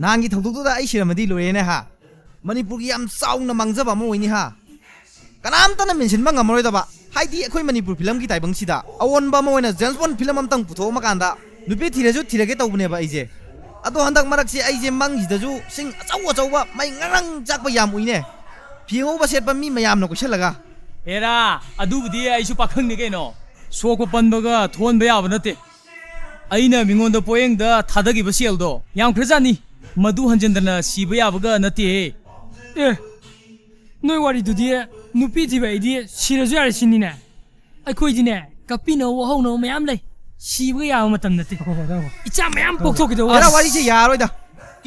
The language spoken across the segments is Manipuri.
ꯅꯍꯥꯟꯒꯤ ꯊꯧꯗꯣꯛꯇꯨꯗ ꯑꯩ ꯁꯤꯔꯝꯃꯗꯤ ꯂꯣꯏꯔꯦꯅꯦ ꯍꯥ ꯃꯅꯤꯄꯨꯔꯒꯤ ꯌꯥꯝ ꯆꯥꯎꯅ ꯃꯥꯡꯖꯕ ꯑꯃ ꯑꯣꯏꯅꯤ ꯍꯥ ꯀꯅꯥꯝꯇꯅ ꯃꯦꯟꯁꯤꯟꯕ ꯉꯝꯃꯔꯣꯏꯗꯕ ꯍꯥꯏꯗꯤ ꯑꯩꯈꯣꯏ ꯃꯅꯤꯄꯨꯔ ꯐꯤꯂꯝꯒꯤ ꯇꯥꯏꯕꯪꯁꯤꯗ ꯑꯑꯣꯟꯕ ꯑꯃ ꯑꯣꯏꯅ ꯖꯦꯝꯁ ꯕꯣꯟ ꯐꯤꯂꯝ ꯑꯃꯇꯪ ꯄꯨꯊꯣꯛꯑꯝꯃ ꯀꯥꯟꯗ ꯅꯨꯄꯤ ꯊꯤꯔꯁꯨ ꯊꯤꯔꯒꯦ ꯇꯧꯕꯅꯦꯕ ꯑꯩꯁꯦ ꯑꯗꯣ ꯍꯟꯗꯛ ꯃꯔꯛꯁꯦ ꯑꯩꯁꯦ ꯃꯪꯁꯤꯗꯁꯨ ꯁꯤꯡ ꯑꯆꯧ ꯑꯆꯧꯕ ꯃꯩ ꯉꯔꯪ ꯆꯥꯛꯄ ꯌꯥꯝ ꯎꯏꯅꯦ ꯐꯤꯉꯧꯕ ꯁꯦꯠꯄ ꯃꯤ ꯃꯌꯥꯝꯅ ꯀꯣꯏꯁꯜꯂꯒ ꯍꯦꯔꯥ ꯑꯗꯨꯕꯨꯗꯤ ꯑꯩꯁꯨ ꯄꯥꯈꯪꯅꯤ ꯀꯩꯅꯣ ꯁꯣꯛꯄ ꯄꯟꯕꯒ ꯊꯣꯟꯕ ꯌꯥꯕ ꯅꯠꯇꯦ ꯑꯩꯅ ꯃꯤꯉꯣꯟꯗ ꯄꯣꯌꯦꯡꯗ ꯊꯥꯗꯈꯤꯕ ꯁꯦꯜꯗꯣ ꯌꯥꯝꯈ꯭ꯔꯖꯥꯠꯅꯤ ꯃꯗꯨ ꯍꯟꯖꯤꯟꯗꯅ ꯁꯤꯕ ꯌꯥꯕꯒ ꯅꯠꯇꯦꯍꯦ ꯑꯦ ꯅꯣꯏ ꯋꯥꯔꯤꯗꯨꯗꯤ ꯅꯨꯄꯤ ꯊꯤꯕ ꯑꯩꯗꯤ ꯁꯤꯔꯁꯨ ꯌꯥꯔꯦ ꯁꯤꯅꯤꯅꯦ ꯑꯩꯈꯣꯏꯗꯤꯅꯦ ꯀꯞꯄꯤꯅꯕ ꯋꯥꯍꯧꯅꯕ ꯃꯌꯥꯝ ꯂꯩ ꯁꯤꯕꯒ ꯌꯥꯕ ꯃꯇꯝ ꯅꯠꯇꯦ ꯏꯆꯥ ꯃꯌꯥꯝ ꯄꯣꯛꯊꯣꯛꯈꯤꯗꯧꯕ ꯌꯥꯔ ꯋꯥꯔꯤꯁꯦ ꯌꯥꯔꯣꯏꯗ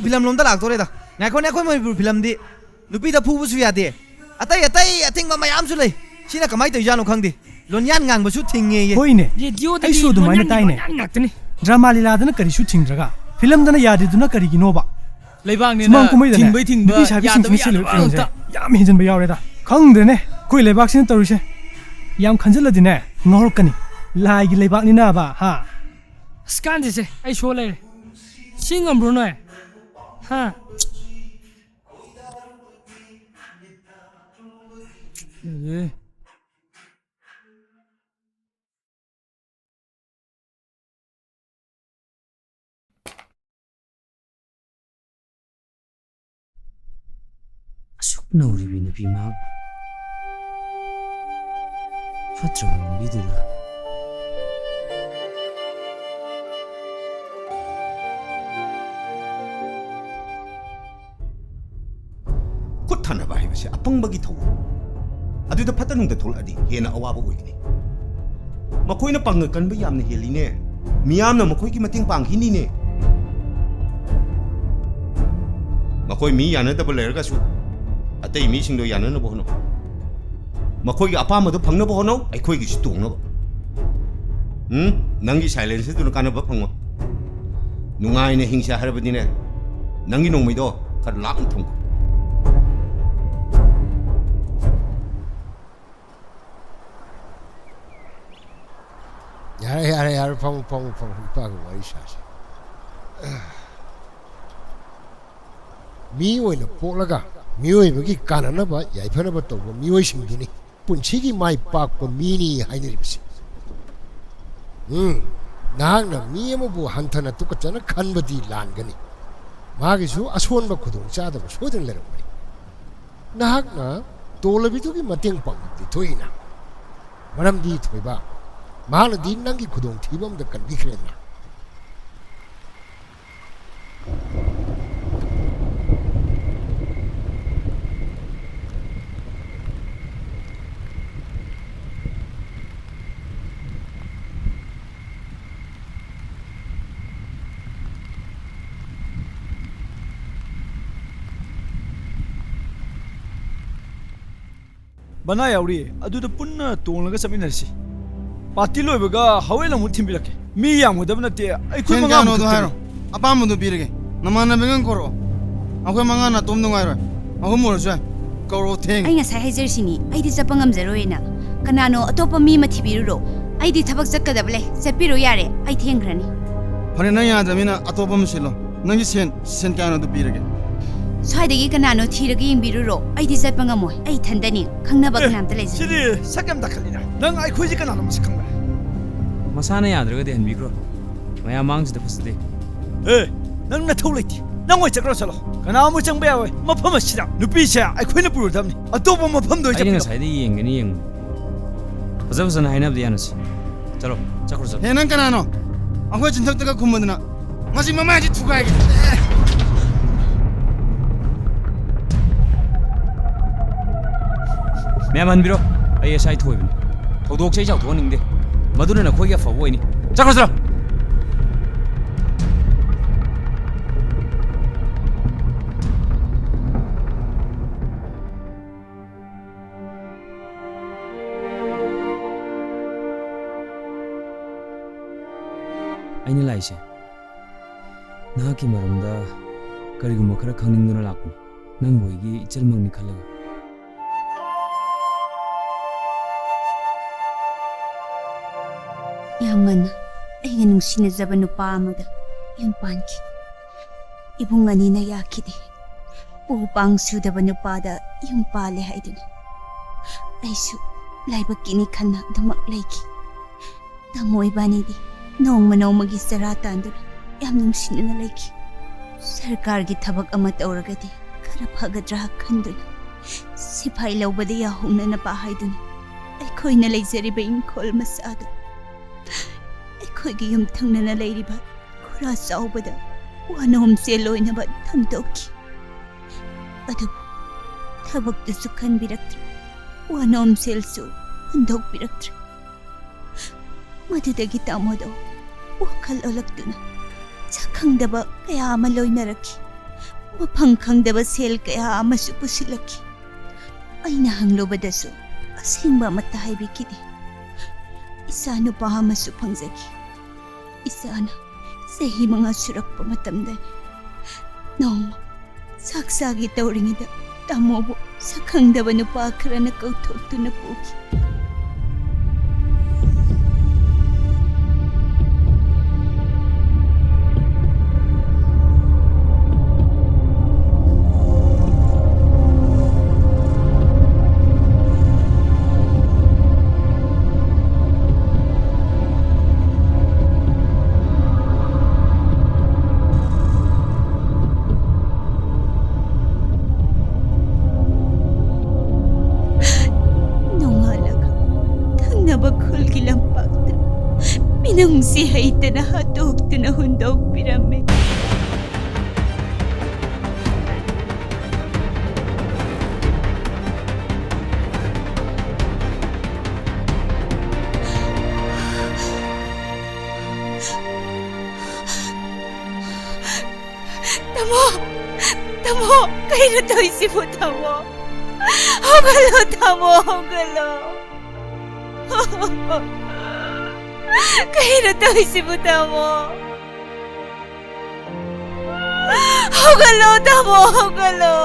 ꯐꯤꯂꯝ ꯂꯣꯝꯗ ꯂꯥꯛꯇꯣꯔꯦꯗ ꯉꯥꯏꯈꯣꯅꯦ ꯑꯩꯈꯣꯏ ꯃꯅꯤꯄꯨꯔ ꯐꯤꯂꯝꯗꯤ ꯅꯨꯄꯤꯗ ꯐꯨꯕꯁꯨ ꯌꯥꯗꯦ ꯑꯇꯩ ꯑꯊꯤꯡꯕ ꯃꯌꯥꯝꯁꯨ ꯂꯩ ꯁꯤꯅ ꯀꯃꯥꯏꯅ ꯇꯧꯔꯤꯖꯥꯠꯅꯣ ꯈꯪꯗꯦ ꯂꯣꯟꯌꯥꯟ ꯉꯥꯡꯕꯁꯨ ꯊꯤꯡꯉꯦꯌꯦ ꯍꯣꯏꯅꯦ ꯔꯦꯗꯤꯑꯣꯗꯗꯤ ꯑꯩꯁꯨ ꯑꯗꯨꯃꯥꯏꯅ ꯇꯥꯏꯅꯦ ꯉꯥꯛꯇꯅꯤ ꯗ꯭ꯔꯃꯥ ꯂꯤꯂꯥꯗꯅ ꯀꯔꯤꯁꯨ ꯊꯤꯡꯗ꯭ꯔꯒ ꯐꯤꯂꯝꯗꯅ ꯌꯥꯗꯦꯗꯨꯅ ꯀꯔꯤꯒꯤꯅꯣꯕ ꯂꯩꯕꯥꯛꯅꯤꯅ ꯁꯨꯃꯥꯡ ꯀꯨꯝꯍꯩꯗꯅꯦ ꯊꯤꯡꯕꯩ ꯊꯤꯡꯕ ꯅꯨꯄꯤ ꯁꯥꯕꯤꯁꯤꯡꯁꯤꯅ ꯌꯥꯗꯕ ꯁꯤꯜꯂꯤꯕ ꯐꯤꯂꯝꯁꯦ ꯉꯥꯛꯇ ꯌꯥꯝ ꯍꯦꯟꯖꯤꯟꯕ ꯌꯥꯎꯔꯦꯗ ꯈꯪꯗ꯭ꯔꯦꯅꯦ ꯑꯩꯈꯣꯏ ꯂꯩꯕꯥꯛꯁꯤꯅ ꯇꯧꯔꯤꯁꯦ ꯌꯥꯝ ꯈꯟꯖꯤꯜꯂꯗꯤꯅꯦ ꯉꯥꯎꯔꯛꯀꯅꯤ ꯂꯥꯏꯒꯤ ꯂꯩꯕꯥꯛꯅꯤꯅꯕ ꯍꯥ ꯑꯁ ꯀꯥꯟꯗꯦꯁꯦ ꯑꯩ ꯁꯣ ꯂꯩꯔꯦ ꯁꯤ ꯉꯝꯕ꯭ꯔꯣ ꯅꯣꯏ ꯍꯥ ꯑꯁꯨꯛ ꯅꯧꯔꯤꯕꯤ ꯅꯨꯄꯤ ꯃꯍꯥꯛ ꯐꯠꯇ꯭ꯔꯕ ꯂꯝꯕꯤꯗꯨꯗ ꯈꯨꯠ ꯊꯥꯅꯕ ꯍꯥꯏꯕꯁꯦ ꯑꯄꯪꯕꯒꯤ ꯊꯧꯑꯣꯡ ꯑꯗꯨꯗ ꯐꯠꯇꯅꯨꯡꯗ ꯊꯣꯛꯂꯛꯑꯗꯤ ꯍꯦꯟꯅ ꯑꯋꯥꯕ ꯑꯣꯏꯒꯅꯤ ꯃꯈꯣꯏꯅ ꯄꯥꯡꯒꯜ ꯀꯟꯕ ꯌꯥꯝꯅ ꯍꯦꯜꯂꯤꯅꯦ ꯃꯤꯌꯥꯝꯅ ꯃꯈꯣꯏꯒꯤ ꯃꯇꯦꯡ ꯄꯥꯡꯈꯤꯅꯤꯅꯦ ꯃꯈꯣꯏ ꯃꯤ ꯌꯥꯅꯗꯕ ꯂꯩꯔꯒꯁꯨ ꯑꯇꯩ ꯃꯤꯁꯤꯡꯗꯣ ꯌꯥꯅꯅꯕ ꯍꯣꯠꯅꯧ ꯃꯈꯣꯏꯒꯤ ꯑꯄꯥꯝꯕꯗꯣ ꯐꯪꯅꯕ ꯍꯣꯠꯅꯧ ꯑꯩꯈꯣꯏꯒꯤꯁꯨ ꯇꯣꯡꯅꯕ ꯅꯪꯒꯤ ꯁꯥꯏꯂꯦꯟꯁꯇꯨꯅ ꯀꯥꯟꯅꯕ ꯐꯪꯉꯣ ꯅꯨꯡꯉꯥꯏꯅ ꯍꯤꯡꯁꯦ ꯍꯥꯏꯔꯕꯗꯤꯅꯦ ꯅꯪꯒꯤ ꯅꯣꯡꯃꯩꯗꯣ ꯈꯔ ꯂꯥꯞꯅ ꯊꯝꯈꯣ यार फंग इपा को वारी सासे मियोइना पोलगा मियोइबगी काननबा याइफनबा तौबा मियोइसिंगदुनि पुंसिगी माइ पाकपा मिनी हाइनरिबसि नाहकना मी अमबु हंथना तुकचना खनबदी लानगनि मागिसु असोनबा खुदों चादबा सोदन लेरमनि नाहकना तोलबिदुगी मतेंग पांगदि थोइना मरमदी थोइबा माना दी नंगी खुदों थीबम द कन्विख्रेना बना यावरी अदुदा पुन्ना तोंलगा चमिनरसि पार्टी लोइबगा हवेल अमु थिम्बिरके मी यामगदब नते अइखोय मंगा नो दो हारो अपाम दो बिरगे नमाना बेंगन कोरो अखोय मंगा ना तोम नुंगाइरो अहु मोरसु कौरो थेंग ꯑꯩ ꯉꯁꯥꯏ ꯍꯥꯏꯖꯔꯤꯁꯤꯅꯤ ꯑꯩꯗꯤ ꯆꯠꯄ ꯉꯝꯖꯔꯣꯏꯅ ꯀꯅꯥꯅꯣ ꯑꯇꯣꯞꯄ ꯃꯤ ꯑꯃ ꯊꯤꯕꯤꯔꯨꯔꯣ ꯑꯩꯗꯤ ꯊꯕꯛ ꯆꯠꯀꯗꯕ ꯂꯩ ꯆꯠꯄꯤꯔꯣ ꯌꯥꯔꯦ ꯑꯩ ꯊꯦꯡꯈ꯭ꯔꯅꯤ फरे नंग यादमिना अतोपम सिलो नंगी सेन कानो दो बिरगे ꯁ꯭ꯋꯥꯏꯗꯒꯤ ꯀꯅꯥꯅꯣ ꯊꯤꯔꯒ ꯌꯦꯡꯕꯤꯔꯨꯔꯣ ꯑꯩꯗꯤ ꯆꯠꯄ ꯉꯝꯃꯣꯏ ꯑꯩ ꯊꯟꯗꯅꯤ ꯈꯪꯅꯕ ꯀꯅꯥꯝꯇ ꯂꯩꯖꯗꯦ सिदि सकम दखलिना नंग अइखोयजि कनानो मस खंबा ꯃꯁꯥꯅ ꯌꯥꯗ꯭ꯔꯒꯗꯤ ꯍꯟꯕꯤꯈ꯭ꯔꯣ ꯃꯌꯥꯝ ꯃꯥꯡꯁꯤꯗ ꯐꯖꯗꯦ ए नंग नथौ लेति नंग ओइ चक्रो चलो कनामु चंबा यावे मफम सिदा नुपीसे अइखोयना पुरुदबनि अतोपम मफम दो ꯑꯩꯅ ꯉꯁꯥꯏꯗ ꯌꯦꯡꯒꯅꯤ ꯌꯦꯡꯕ ꯐꯖ ꯐꯖꯅ ꯍꯥꯏꯅꯕꯗꯤ ꯌꯥꯅꯁꯤ ꯆꯠꯂꯣ ꯆꯠꯈ꯭ꯔꯣ ꯆꯠꯂꯣ हे नंग कनानो अखोय चिंथक्तगा खुमदना ngasi mamaji thugaigi ꯃꯌꯥꯝ ꯍꯟꯕꯤꯔꯣ ꯑꯩ ꯑꯁꯥꯏ ꯊꯣꯏꯕꯅꯤ ꯊꯧꯗꯣꯛꯁꯦ ꯑꯩ ꯆꯥꯎꯊꯣꯛꯍꯟꯅꯤꯡꯗꯦ ꯃꯗꯨꯅ ꯅꯈꯣꯏꯒꯤ ꯑꯐꯕ ꯑꯣꯏꯅꯤ ꯆꯠꯈ꯭ꯔꯣ ꯆꯠꯂꯣ ꯑꯩꯅ ꯂꯥꯛꯏꯁꯦ ꯅꯍꯥꯛꯀꯤ ꯃꯔꯝꯗ ꯀꯔꯤꯒꯨꯝꯕ ꯈꯔ ꯈꯪꯅꯤꯡꯗꯨꯅ ꯂꯥꯛꯄꯅꯤ ꯅꯪꯕꯨ ꯑꯩꯒꯤ ꯏꯆꯜꯃꯛꯅꯤ ꯈꯜꯂꯒ ꯌꯥꯝ ꯉꯟꯅ ꯑꯩꯒ ꯅꯨꯡꯁꯤꯅꯖꯕ ꯅꯨꯄꯥ ꯑꯃꯗ ꯌꯨꯝ ꯄꯥꯟꯈꯤ Ibung anina yakidi. Pupang sudaba nupada yung pale haidun. Aisu, laibag kini kana damak laiki. Tamoy banidi, noong manaw magisaratan dun, yam nung sinuna laiki. Sarkar gi tabag amat auragadi, karapagadra kandun. Sipay laubada yahong na napahay dun. Ay ko'y nalayzari ba yung kol masado? Ay ko'y giyumtang na nalayri ba? Kura sa ubada, wano humseloy na ba tamdoki? Adubo, tabag tusukan biraktra. Wano humselso, handog biraktra. Madudagi tamo daw, wakal olak duna. Sakang daba kaya amaloy naraki. Mapangkang daba sel kaya amasupusilaki. Ay nahanglo ba daso, asing ba matahay bikidi. Isa no pa masupang zaki. Isa na, sahi mga surak pamatamdan. Noong, saksagi tawring ida, tamo bo, sakang daba no pa akara na kautok to na puki. Nabakul gilampagta. Minungsihay ta na hatog ta na hundog pirame. Tamo, kayo na to isipo tamo. Hogalo, tamo, hogalo. Kayo na to isipo tamo. Hogalo, tamo, hogalo.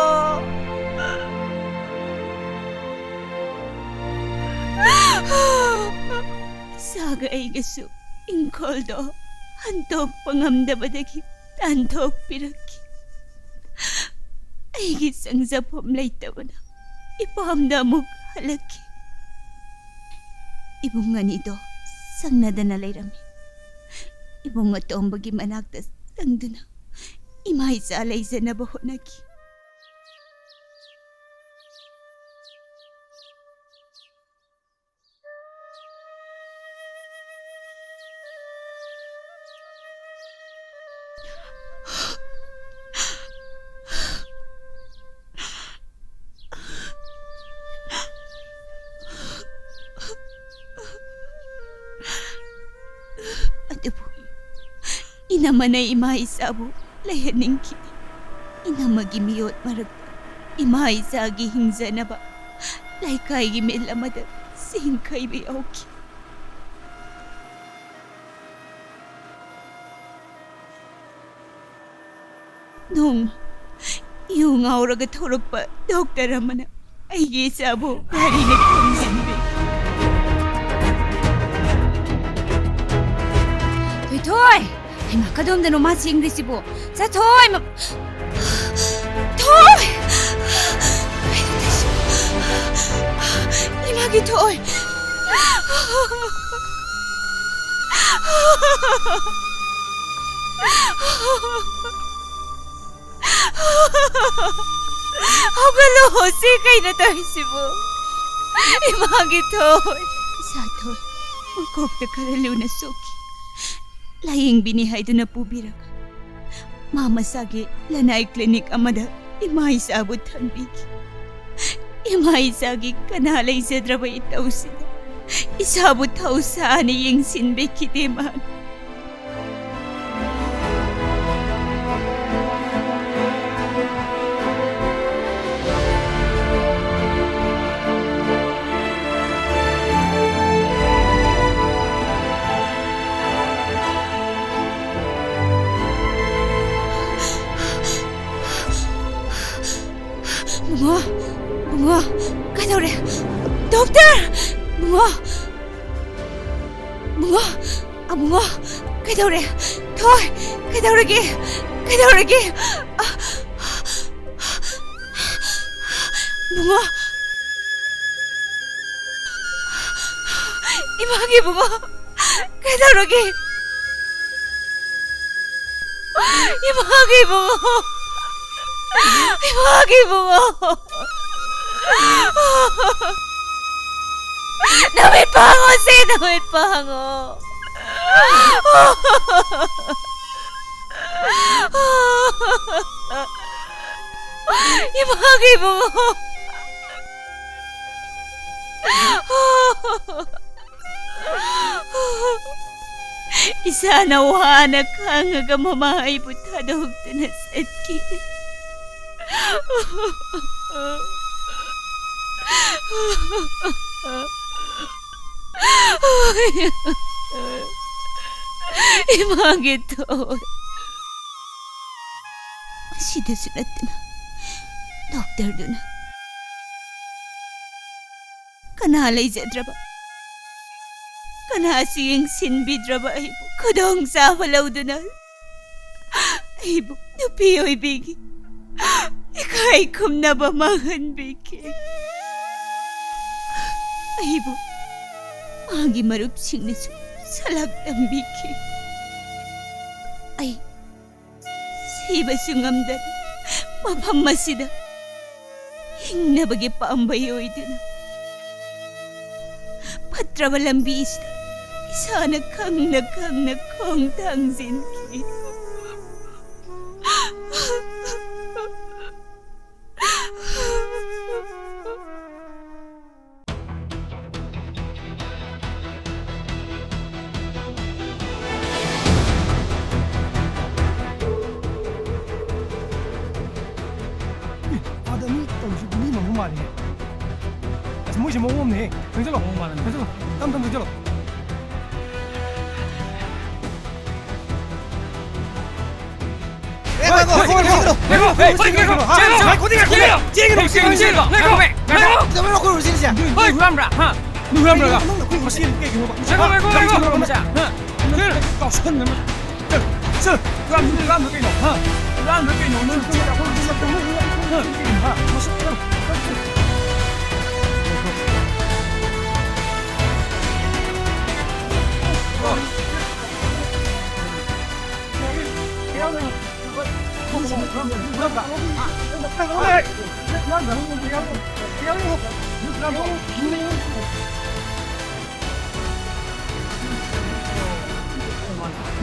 Saga ay gaso, ingkol do, hantok pangamdabadagi, tantok piraki. Ay gisang zapom lay tawa na, ipahamda mo halaki. Ibong nga nito, sang nadanalay rami. Ibong nga toong bagi managtas, sang doon na, imahay sa alay sa nabaho nagi. Inamanay imahisabu, layaning kini. Inamagimiyot marag, imahisagi hingza na ba? Laikay gimilamada, singkay biyawki. Nung, yung aura gaturog pa, Dr. Ramana, ay gisabo, hari nagpangsimbi. Toy! Ay makadom na nomasi English po. Sa Toy! Toy! Ay natas. Imagi Toy! Hogalo, sikay na tayo si po. Imagi Toy! Sa Toy, magkopta karaliw na suki. Laying binihay doon na pubirag. Mamasagi, lanay klinik amada, imay sabot hanbigi. Imay sagi, kanalay sa drabay itaw sila. Isabot tao sa aniying sinbe kitiman. Bungo, kadawre, dokter, bungo, kadawre, toy, kadawre gi, ꯀꯩꯗꯧꯔꯒꯦ ꯕꯨꯡꯉꯣ 이마게 붕어 그대로게 이마게 붕어 이마게 붕어 나왜 방어 세 나왜 방어 이마게 붕어 Isa nawahanak kang agamahay butadog na setki. Imagito. Sida sulat na. Doktor doon. Kanalay sa draba. Kanasiyang sinbidraba ay po. Kudong sa walaw doon. Ay po, napiyoy bigi. Ikay kum na ba mahan bigi. Ay po, magi marupsing na salag ng bigi. Ay, siba sungamdan, mapamasida. Hing nabagi pa ang bayoy doon. Patrawalang bis. Sana kang nakong tangsin ki. 아담이 떨어지고 니 너무 많이 해. 뭐지 뭐 없네. 괜찮아. 너무 많은데. 괜찮아. 땀 괜찮아.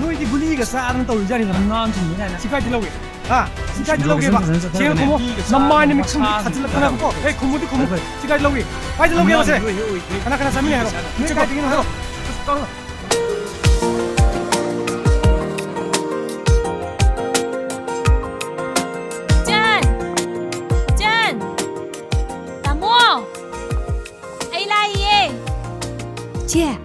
너희들 분위기가 싸는 또 의자리 난 진짜 지까지 들어오게 지까지 들어오게 봐 제가 고모 남마이는 미친 같이 하나 보고 고모도 고모 지까지 들어오게 빨리 들어오게 하세요 하나 사미야 해로 지까지 되긴 해로 제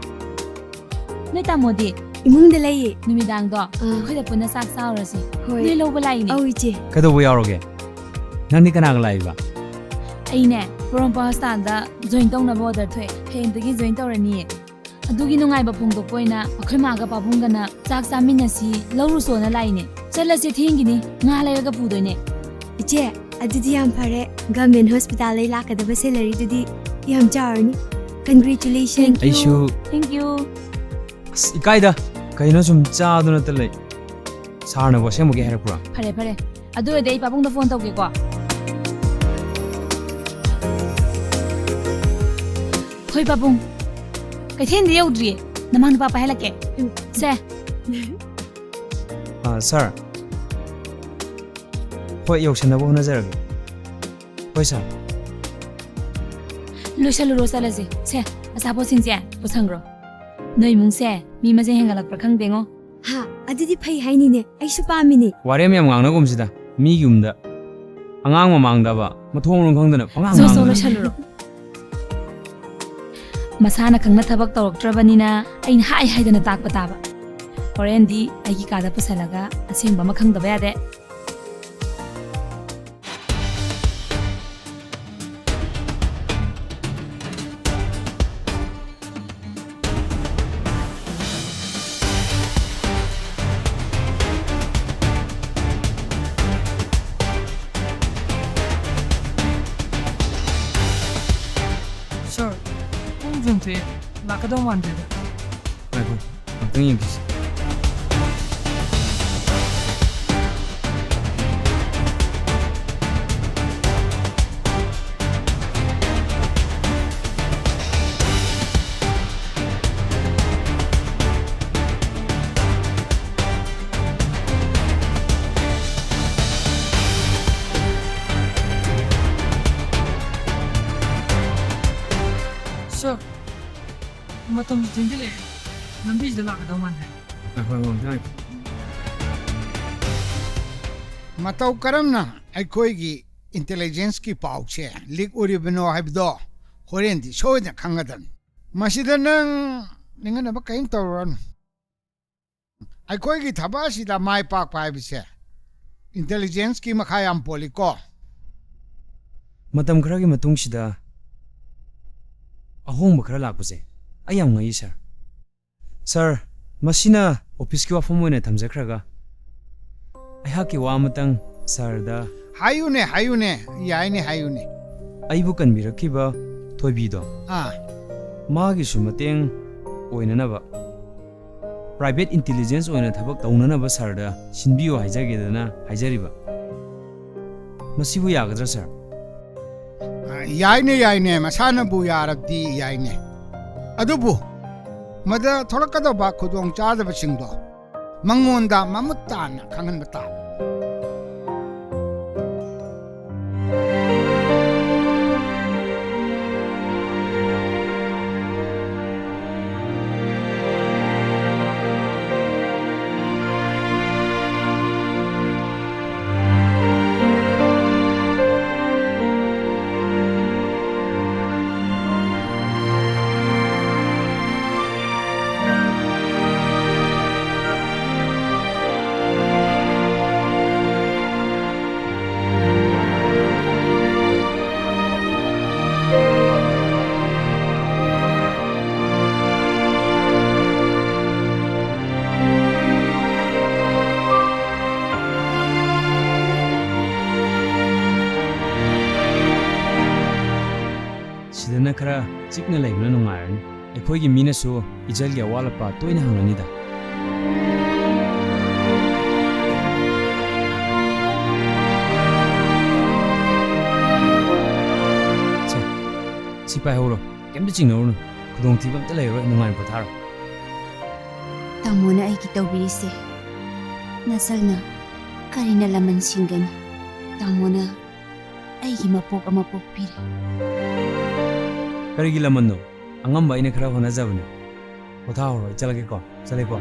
ꯅꯣꯏ ꯇꯥꯃꯣꯗꯤ 이몽데 레이 ꯅꯨꯃꯤꯗꯥꯡꯗꯣ ꯑꯩꯈꯣꯏꯗ ꯄꯨꯟꯅ ꯆꯥꯛ ꯆꯥꯎꯔꯁꯤ ꯍꯣꯏ. ꯅꯣꯏ ꯂꯧꯕ ꯂꯥꯛꯏꯅꯦ 어우 이제 ꯀꯩꯗꯧꯕ ꯌꯥꯎꯔꯒꯦ ꯅꯪꯗꯤ ꯀꯅꯥꯒ ꯂꯥꯛꯏꯕ ꯑꯩꯅꯦ ꯄꯣꯔꯣꯝꯄꯥ ꯍꯣꯁꯄꯤꯇꯥꯜꯗ ꯖꯣꯏꯟ ꯇꯧꯅꯕ ꯑꯣꯔꯗꯔ ꯊꯣꯛꯑꯦ ꯍꯌꯦꯡꯗꯒꯤ ꯖꯣꯏꯟ ꯇꯧꯔꯅꯤꯌꯦ ꯑꯗꯨꯒꯤ ꯅꯨꯡꯉꯥꯏꯕ ꯐꯣꯡꯗꯣꯛꯄ ꯑꯣꯏꯅ ꯑꯩꯈꯣꯏ ꯃꯥꯒ ꯄꯥꯕꯨꯡꯒꯅ ꯆꯥꯛ ꯆꯥꯃꯤꯟꯅꯁꯤ ꯂꯧꯔꯨꯁꯣꯅ ꯂꯥꯛꯏꯅꯦ ꯆꯠꯂꯁꯤ ꯊꯦꯡꯒꯤꯅꯤ ꯉꯥ ꯂꯩꯔꯒ ꯄꯨꯗꯣꯏꯅꯦ 이제 ꯑꯗꯨꯗꯤ ꯌꯥꯝ ꯐꯔꯦ ꯒꯚꯔꯟꯃꯦꯟꯠ ꯍꯣꯁꯄꯤꯇꯥꯜꯗꯩ ꯂꯥꯛꯀꯗꯕ ꯁꯦꯂꯔꯤꯗꯨꯗꯤ ꯌꯥꯝ ꯆꯥꯎꯔꯅꯤ ꯀꯟꯒ꯭ꯔꯦꯆꯨꯂꯦꯁꯟ ꯑꯩꯁꯨ ꯊꯦꯡꯛ ꯌꯨ ꯑꯁ ꯏꯀꯥꯏꯗ ꯀꯩꯅꯣ ꯁꯨꯝ ꯆꯥꯗꯨꯅꯇ ꯂꯩ ꯁꯥꯔꯅꯕꯨ ꯑꯁꯦꯡꯕꯒꯤ ꯍꯥꯏꯔꯛꯄ꯭ꯔꯥ ꯐꯔꯦ ꯐꯔꯦ ꯑꯗꯨ ꯑꯣꯏꯔꯗꯤ ꯑꯩ ꯄꯥꯕꯨꯡꯗ ꯐꯣꯟ ꯇꯧꯒꯦꯀꯣ ꯍꯣꯏ ꯄꯥꯕꯨꯡ ꯀꯩꯊꯦꯜꯗꯤ ꯌꯧꯗ꯭ꯔꯤꯌꯦ ꯅꯃꯥ ꯅꯨꯄꯥ ꯄꯥꯏꯍꯜꯂꯛꯀꯦ ꯁꯦ ꯁꯥꯔ ꯍꯣꯏ ꯌꯧꯁꯟꯅꯕ ꯍꯣꯠꯅꯖꯔꯒꯦ ꯍꯣꯏ ꯁꯥꯔ ꯂꯣꯏꯁꯜꯂꯨꯔꯣ ꯆꯠꯂꯁꯤ ꯁꯦ ꯑꯆꯥꯄꯣꯠꯁꯤꯡꯁꯦ ꯄꯨꯁꯟꯈ꯭ꯔꯣ ꯅꯣꯏ ꯏꯃꯨꯡꯁꯦ ꯃꯤ ꯃꯁꯤꯡ ꯍꯦꯟꯒꯠꯂꯛꯄ꯭ꯔꯥ ꯈꯪꯗꯦꯉꯣ ꯍꯥ ꯑꯗꯨꯗꯤ ꯐꯩ ꯍꯥꯏꯅꯤꯅꯦ ꯑꯩꯁꯨ ꯄꯥꯝꯃꯤꯅꯦ ꯋꯥꯔꯦꯝ ꯌꯥꯝ ꯉꯥꯡꯅꯒꯨꯝꯁꯤꯗ ꯃꯤꯒꯤ ꯌꯨꯝꯗ ꯑꯉꯥꯡ ꯃꯃꯥꯡꯗꯕ ꯃꯊꯣꯡ ꯃꯔꯝ ꯈꯪꯗꯅ ꯄꯉꯥꯡ ꯁꯣ ꯉꯥꯡꯗꯅ ꯂꯣꯏꯁꯜꯂꯨꯔꯣ ꯃꯁꯥꯅ ꯈꯪꯅ ꯊꯕꯛ ꯇꯧꯔꯛꯇ꯭ꯔꯕꯅꯤꯅ ꯑꯩꯅ ꯍꯥꯏꯗꯅ ꯇꯥꯛꯄ ꯇꯥꯕ ꯍꯣꯔꯦꯟꯗꯤ ꯑꯩꯒꯤ ꯀꯥꯗ ꯄꯨꯁꯜꯂꯒ ꯑꯁꯦꯡꯕ ꯑꯃ ꯈꯪꯗꯕ ꯌꯥꯗꯦ 좀 돼. 나가도 안 돼. 아이고, 어떤 얘기지? Sir, matam tinggal lambi dah nak dawan. 아이고, ꯃꯇꯧ ꯀꯔꯝꯅ ꯑꯩꯈꯣꯏꯒꯤ ꯏꯟꯇꯦꯂꯤꯖꯦꯟꯁꯀꯤ ꯄꯥꯎꯁꯦ ꯂꯤꯛ ꯑꯣꯏꯔꯤꯕꯅꯣ ꯍꯥꯏꯕꯗꯣ ꯍꯣꯔꯦꯟꯗꯤ ꯁꯣꯏꯗꯅ ꯈꯪꯒꯗꯕꯅꯤ ꯃꯁꯤꯗ ꯅꯪ ꯅꯤꯡꯍꯟꯅꯕ ꯀꯔꯤꯝ ꯇꯧꯔꯨꯔꯅꯨ ꯑꯩꯈꯣꯏꯒꯤ ꯊꯕꯛ ꯑꯁꯤꯗ ꯃꯥꯏ ꯄꯥꯛꯄ ꯍꯥꯏꯕꯁꯦ ꯏꯟꯇꯦꯂꯤꯖꯦꯟꯁꯀꯤ ꯃꯈꯥ ꯌꯥꯝ ꯄꯣꯜꯂꯤꯀꯣ matam khara gi matung sida ahong khara lakpase ai yam ngai sir. Sir, masina office ki wafam oine thamjakhraga ai ha ki wa matang sir da 하유네 야이네 하유네 aibu kanbirakhiba thoibido 아 magi su mateng oinanaba private intelligence oina thabak taunanaba sir da sinbiyo haijagedana haijariba masibu yagadra sir. 야이네 마사나부 야랍디 야이네 아두부 마다 털어가다바 고동 짜다바 싱도 망몬다 마무따나 강한바따 sidana khara chikna laibna nungarani ekhoi gi mina su ijal ya wala pa toina hangani da cha sipai horo kemde chingno kudong tibam ta lairo nungai patharo ꯇꯥꯃꯣꯅ ꯑꯩꯒꯤ ꯇꯧꯕꯤꯔꯤꯁꯦ ꯅꯁꯜꯅ ꯀꯔꯤꯅ ꯂꯃꯟ ꯁꯤꯡꯒꯅꯤ ꯇꯥꯃꯣꯅ ꯑꯩꯒꯤ ꯃꯄꯣꯛ ꯑꯃ ꯄꯣꯛꯄꯤꯔꯦ karigi lamanno angamba ine khara hona jabne kotha horo chalage ko chale ko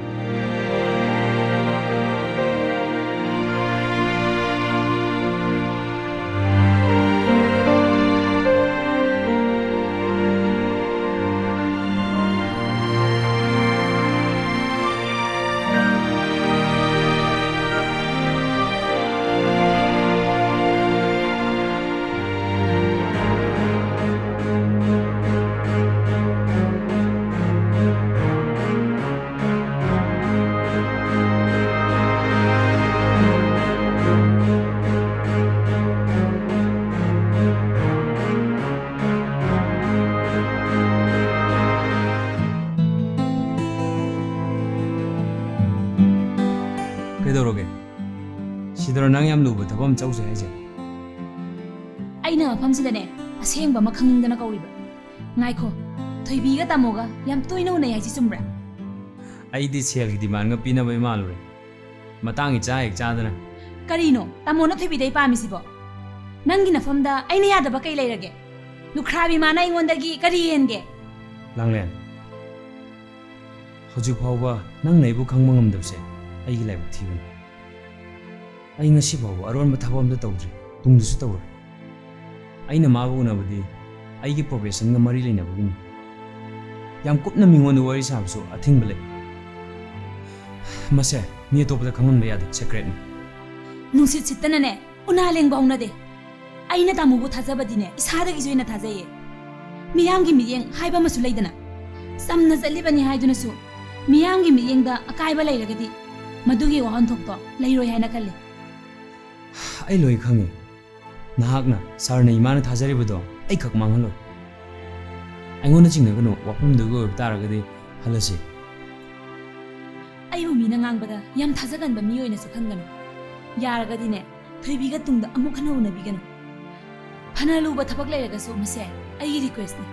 kedoroge sidro nang yam luba thabam chause haije ꯑꯩꯅ ꯃꯐꯝꯁꯤꯗꯅꯦ ꯑꯁꯦꯡꯕ ꯑꯃ ꯈꯪꯅꯤꯡꯗꯅ ꯀꯧꯔꯤꯕ ꯉꯥꯏꯈꯣ ꯊꯣꯏꯕꯤꯒ ꯇꯥꯃꯣꯒ ꯌꯥꯝ ꯇꯣꯏꯅ ꯎꯅꯩ ꯍꯥꯏꯁꯤ ꯆꯨꯝꯕ꯭ꯔꯥ aidi sel gi diman ga pinaba imalure matangi cha ek chadana ꯀꯔꯤꯅꯣ ꯇꯥꯃꯣꯅ ꯊꯣꯏꯕꯤꯗꯩ ꯄꯥꯝꯃꯤꯁꯤꯕꯣ ꯅꯪꯒꯤ ꯅꯐꯝꯗ ꯑꯩꯅ ꯌꯥꯗꯕ ꯀꯩ ꯂꯩꯔꯒꯦ ꯂꯨꯈ꯭ꯔꯥꯕꯤ ꯃꯥꯅ ꯑꯩꯉꯣꯟꯗꯒꯤ ꯀꯔꯤ ꯍꯦꯟꯒꯦ langlen hoju phawba nang naibu khangma ngamdabse aigi laibak thibani ai ngasi phawba aron ba thabam da tawdri tungdusu tawra aina mabu unabadi aigi profession ga mari leina bugini yam kupna mingon wari sabsu athing bale mase ni topda khangon ba yade secret ni ꯅꯨꯡꯁꯤꯠ ꯁꯤꯠꯇꯅꯅꯦ ꯎꯅꯥ ꯂꯦꯡꯕ ꯍꯧꯅꯗꯦ ꯑꯩꯅ ꯇꯥꯃꯣꯕꯨ ꯊꯥꯖꯕꯗꯤꯅꯦ ꯏꯁꯥꯗꯒꯤꯁꯨ ꯍꯦꯟꯅ ꯊꯥꯖꯩꯌꯦ ꯃꯤꯌꯥꯝꯒꯤ ꯃꯤꯠꯌꯦꯡ ꯍꯥꯏꯕ ꯑꯃꯁꯨ ꯂꯩꯗꯅ ꯆꯝꯅ ꯆꯠꯂꯤꯕꯅꯤ ꯍꯥꯏꯗꯨꯅꯁꯨ ꯃꯤꯌꯥꯝꯒꯤ ꯃꯤꯠꯌꯦꯡꯗ ꯑꯀꯥꯏꯕ ꯂꯩꯔꯒꯗꯤ ꯃꯗꯨꯒꯤ ꯋꯥꯍꯟꯊꯣꯛꯇꯣ ꯂꯩꯔꯣꯏ ꯍꯥꯏꯅ ꯈꯜꯂꯤ ai loi khangi nahakna sarna imana thajaribado ai khak mangaloi ꯑꯩꯉꯣꯟꯗ ꯆꯤꯡꯅꯒꯅꯨ ꯋꯥꯐꯝꯗꯨꯒ ꯑꯣꯏꯕ ꯇꯥꯔꯒꯗꯤ ꯍꯜꯂꯁꯤ ꯑꯩꯕꯨ ꯃꯤꯅ ꯉꯥꯡꯕꯗ ꯌꯥꯝ ꯊꯥꯖꯒꯟꯕ ꯃꯤ ꯑꯣꯏꯅꯁꯨ ꯈꯟꯒꯅꯨ ꯌꯥꯔꯒꯗꯤꯅꯦ ꯊꯣꯏꯕꯤꯒ ꯇꯨꯡꯗ ꯑꯃꯨꯛ ꯍꯟꯅ ꯎꯅꯕꯤꯒꯅꯨ ꯐꯅ ꯂꯨꯕ ꯊꯕꯛ ꯂꯩꯔꯒꯁꯨ ꯃꯁꯦ ꯑꯩꯒꯤ ꯔꯤꯀ꯭ꯋꯦꯁꯅꯤ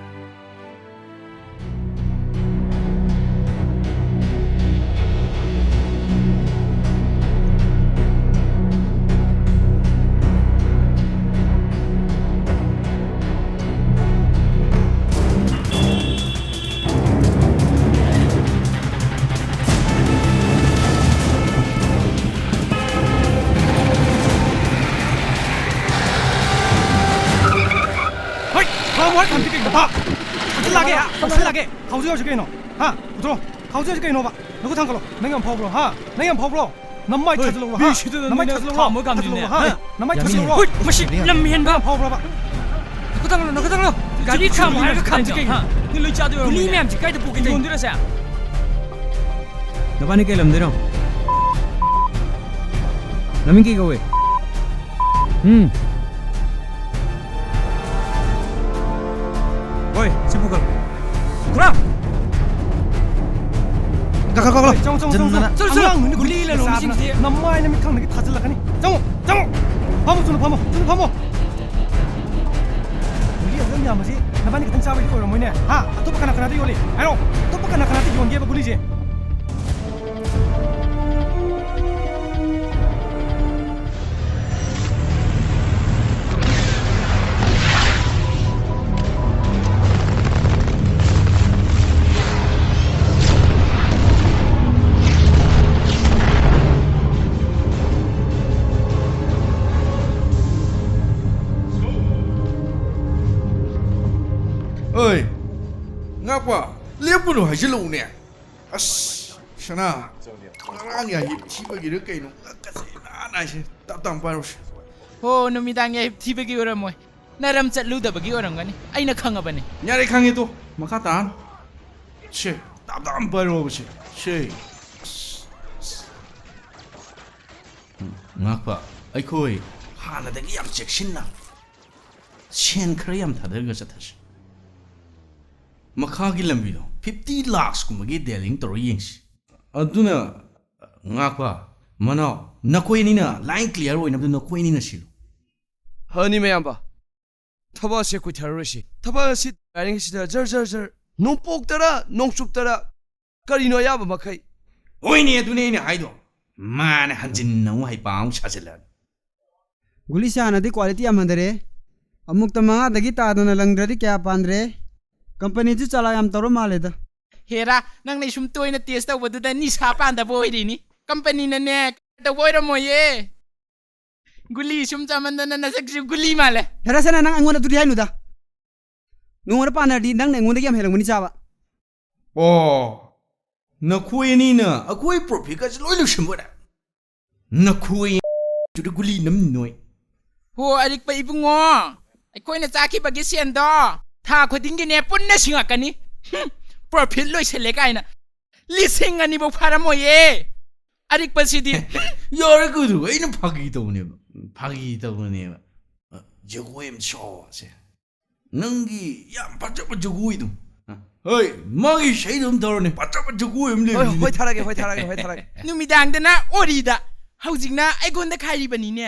뭘 감지게 봐. 가질라게 야. 가질라게. 가우지가 저게노. 하. 들어. 가우지가 저게노 봐. 누구 탄 걸로. 내가 퍼블로. 하. 내가 퍼블로. 남마이 찾으려고 하. 남마이 찾으려고. 뭐 감지네. 하. 남마이 찾으려고. 마시 람미엔바 퍼블로 봐. 누구 당글로 누구 당글로 가리 참 할까 감지게 니 lui cha do 굴리 맴지 까이도 보게 돼 이건드려 사 nabani kay lamdero namin kay gawe Ôi, xin phụ cận. Kura. Kaka. 정정 굴리를 놓으신지 남마이 놈이 강하게 다질라가니. 정우. 파모 좀 파모. 굴리 어떤 야마지? 나반이 같은 잡을 거로 뭐냐? 하. 또 바카나카나도 요리. 아로. 또 바카나카나도 용게 봐 굴리지. ơi ngáp quá liếc một nụ hải chứ lụ nè sao nào anh nhà hiệp chi bao nhiêu cây nó cái gì này chứ tạm tạm bao 호 누미당에 티베기 오라 뭐 나람 짤루다버기 오랑가니 아이나 캉아바니 nhà đây khang như tôi mà khát tán chứ tạm tạm bao nhiêu chứ chứ ngáp quá ấy khôi hà là cái yam chết xin nào xin khơi yam thà được cái gì thế makha gi lambi do 50 lakhs ku magi dealing to yings aduna ngakwa mano nakoi ni na line clear oi na do nakoi ni na silu hani me yamba thaba se ku tharrosi thaba si aring si da jar nong pok tara nong chup tara kari no yaba makai oi ni adune ni hai do man hanjin na hai paung chajela गुलिसा नदी क्वालिटी अमदरे अमुक तमंगा दगी तादना लंगद्रदी क्या पांद्रे कंपनी जु चला याम तरो मालेदा हेरा नंग नै सुम तोइना टेस्ट तौबदुदा निसा पांदा बोइरिनी कंपनी नने त बोइरमोये गुली सुम चामंदना नसक्सु गुली माले हेरा सना नंग अंगोना तुरी हाइनुदा नुंगरा पानरदी नंग ने अंगोना याम हेलंगनी चाबा ओ nakoi ni na akoi profit ka loi lu shimboda nakoi tu guli nam noi ho arik pa ibungo aikoina chaki bagi sendo tha khodingi ne punna singakani profit loi sele kaina lising ani bo pharamoye arik pasidi yora gudu aina phagi to ne jogoem cho se nangi yam pachapa jogoi du oi magi sei dum dorne pachapa jogoem le hoi tharage numidang dana orida haujingna aigonda khairi bani ne